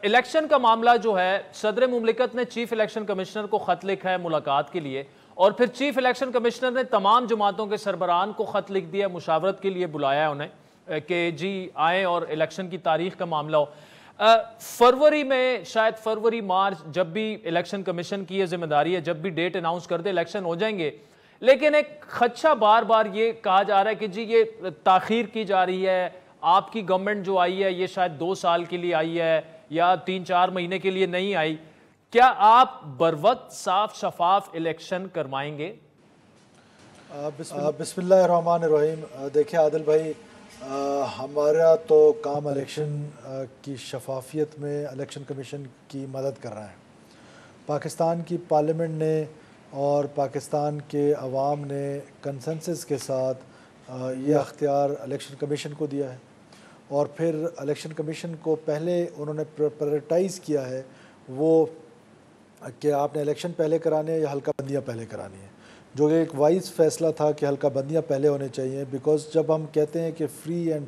Election का मामला जो है, सदर मुमलिकत ने चीफ इलेक्शन कमिश्नर को खत लिखा है मुलाकात के लिए, और फिर चीफ इलेक्शन कमिश्नर ने तमाम जमातों के सरबराहान को खत लिख दिया, मुशावरत के लिए बुलाया उन्हें कि जी आए और इलेक्शन की तारीख का मामला हो। फरवरी में, शायद फरवरी मार्च, जब भी इलेक्शन कमीशन की ये जिम्मेदारी है, जब भी डेट अनाउंस कर दे इलेक्शन हो जाएंगे। लेकिन एक खदशा बार बार ये कहा जा रहा है कि जी ये ताखीर की जा रही है, आपकी गवर्नमेंट जो आई है ये शायद 2 साल के लिए आई है या 3-4 महीने के लिए नहीं आई। क्या आप बरवक्त साफ शफाफ इलेक्शन करवाएंगे? बिस्मिल्लाहिर्रहमानिर्रहीम। देखिए आदिल भाई, हमारा तो काम इलेक्शन की शफाफियत में इलेक्शन कमीशन की मदद कर रहा है। पाकिस्तान की पार्लियामेंट ने और पाकिस्तान के अवाम ने कंसेंसस के साथ ये अख्तियार इलेक्शन कमीशन को दिया है, और फिर इलेक्शन कमीशन को पहले उन्होंने प्रायोरिटाइज़ किया है वो कि आपने इलेक्शन पहले कराने हैं या हल्का बंदियाँ पहले करानी है, जो एक वाइज फ़ैसला था कि हल्का बंदियाँ पहले होने चाहिए। बिकॉज़ जब हम कहते हैं कि फ्री एंड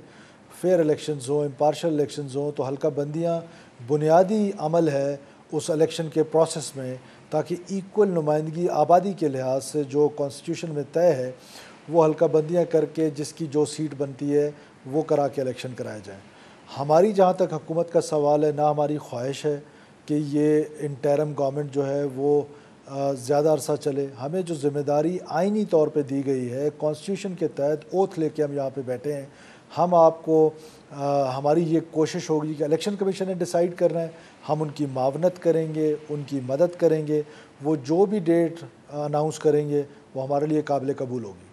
फेयर इलेक्शंस हों, इम्पार्शल इलेक्शंस हों, तो हल्का बंदियाँ बुनियादी अमल है उस इलेक्शन के प्रोसेस में, ताकि इक्वल नुमाइंदगी आबादी के लिहाज से जो कॉन्स्टिट्यूशन में तय है वो हल्का बंदियाँ करके जिसकी जो सीट बनती है वो करा के इलेक्शन कराए जाएँ। हमारी जहाँ तक हुकूमत का सवाल है, ना हमारी ख्वाहिश है कि ये इंटरम गवर्नमेंट जो है वो ज़्यादा अरसा चले। हमें जो ज़िम्मेदारी आइनी तौर पे दी गई है, कॉन्स्टिट्यूशन के तहत ओथ लेके हम यहाँ पे बैठे हैं। हम आपको हमारी ये कोशिश होगी कि इलेक्शन कमीशन ने डिसाइड करना है, हम उनकी मावनत करेंगे, उनकी मदद करेंगे। वो जो भी डेट अनाउंस करेंगे वो हमारे लिए काबिल कबूल होगी।